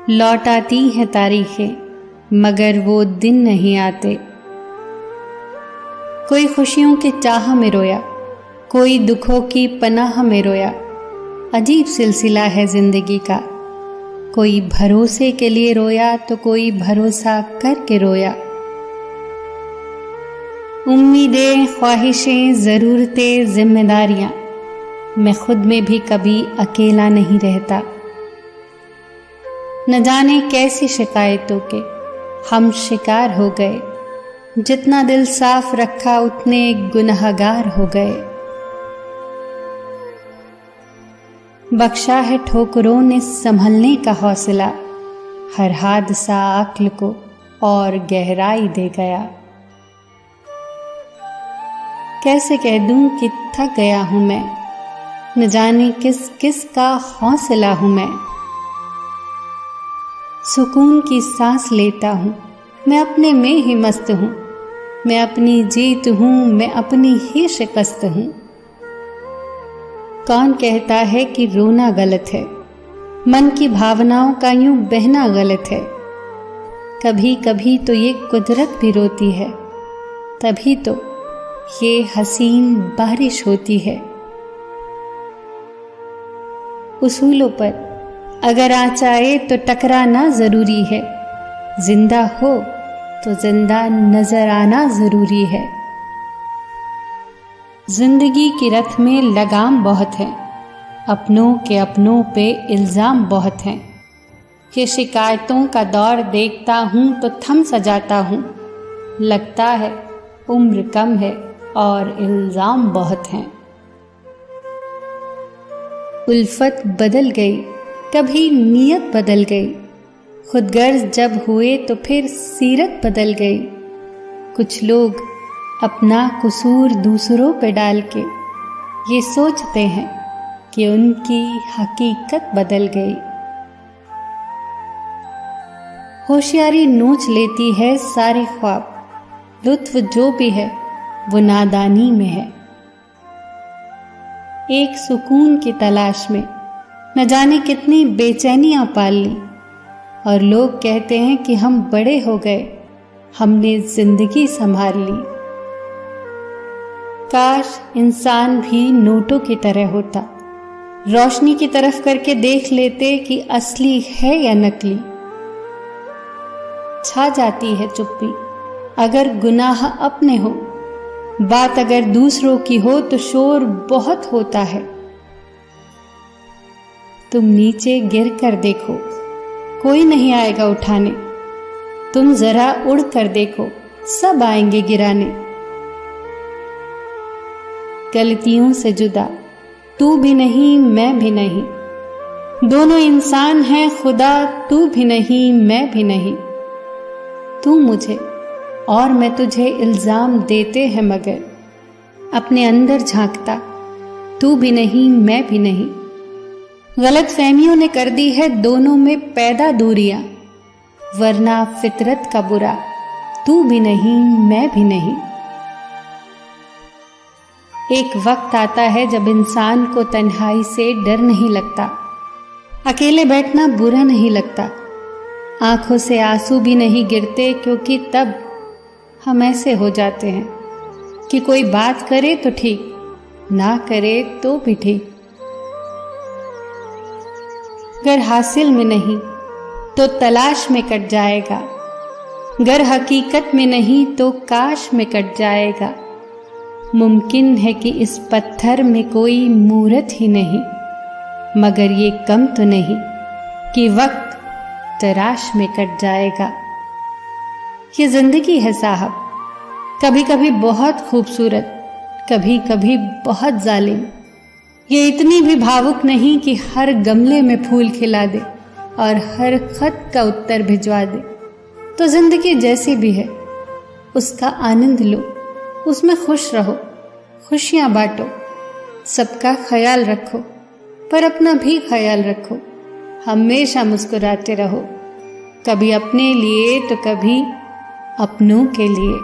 लौट आती हैं तारीखें, मगर वो दिन नहीं आते। कोई खुशियों की चाह में रोया, कोई दुखों की पनाह में रोया। अजीब सिलसिला है जिंदगी का, कोई भरोसे के लिए रोया तो कोई भरोसा करके रोया। उम्मीदें, ख्वाहिशें, ज़रूरतें, जिम्मेदारियां, मैं खुद में भी कभी अकेला नहीं रहता। न जाने कैसी शिकायतों के हम शिकार हो गए, जितना दिल साफ रखा उतने गुनहगार हो गए। बख्शा है ठोकरों ने संभलने का हौसला, हर हादसा अक्ल को और गहराई दे गया। कैसे कह दूं कि थक गया हूं मैं, न जाने किस किस का हौसला हूं मैं। सुकून की सांस लेता हूं, मैं अपने में ही मस्त हूं। मैं अपनी जीत हूं, मैं अपनी ही शिकस्त हूं। कौन कहता है कि रोना गलत है, मन की भावनाओं का यूं बहना गलत है। कभी कभी तो ये कुदरत भी रोती है, तभी तो ये हसीन बारिश होती है। उसूलों पर अगर आँच आए तो टकराना जरूरी है, जिंदा हो तो जिंदा नजर आना जरूरी है। जिंदगी की रथ में लगाम बहुत है, अपनों के अपनों पे इल्ज़ाम बहुत हैं। ये शिकायतों का दौर देखता हूँ तो थम सजाता हूँ। लगता है उम्र कम है और इल्ज़ाम बहुत हैं। उल्फत बदल गई, कभी नीयत बदल गई। खुदगर्ज जब हुए तो फिर सीरत बदल गई। कुछ लोग अपना कसूर दूसरों पे डाल के ये सोचते हैं कि उनकी हकीकत बदल गई। होशियारी नोच लेती है सारे ख्वाब, लुत्फ जो भी है वो नादानी में है। एक सुकून की तलाश में न जाने कितनी बेचैनियां पाल ली, और लोग कहते हैं कि हम बड़े हो गए, हमने जिंदगी संभाल ली। काश इंसान भी नोटों की तरह होता, रोशनी की तरफ करके देख लेते कि असली है या नकली। छा जाती है चुप्पी अगर गुनाह अपने हो, बात अगर दूसरों की हो तो शोर बहुत होता है। तुम नीचे गिर कर देखो, कोई नहीं आएगा उठाने। तुम जरा उड़ कर देखो, सब आएंगे गिराने। गलतियों से जुदा तू भी नहीं मैं भी नहीं, दोनों इंसान हैं खुदा, तू भी नहीं मैं भी नहीं। तू मुझे और मैं तुझे इल्जाम देते हैं, मगर अपने अंदर झांकता तू भी नहीं मैं भी नहीं। गलत फहमियों ने कर दी है दोनों में पैदा दूरियां, वरना फितरत का बुरा तू भी नहीं मैं भी नहीं। एक वक्त आता है जब इंसान को तन्हाई से डर नहीं लगता, अकेले बैठना बुरा नहीं लगता, आंखों से आंसू भी नहीं गिरते, क्योंकि तब हम ऐसे हो जाते हैं कि कोई बात करे तो ठीक, ना करे तो भी ठीक। अगर हासिल में नहीं तो तलाश में कट जाएगा, गर हकीकत में नहीं तो काश में कट जाएगा। मुमकिन है कि इस पत्थर में कोई मूरत ही नहीं, मगर ये कम तो नहीं कि वक्त तराश में कट जाएगा। ये जिंदगी है साहब, कभी कभी बहुत खूबसूरत, कभी कभी बहुत जालिम। ये इतनी भी भावुक नहीं कि हर गमले में फूल खिला दे और हर खत का उत्तर भिजवा दे। तो जिंदगी जैसी भी है उसका आनंद लो, उसमें खुश रहो, खुशियां बांटो, सबका ख्याल रखो, पर अपना भी ख्याल रखो। हमेशा मुस्कुराते रहो, कभी अपने लिए तो कभी अपनों के लिए।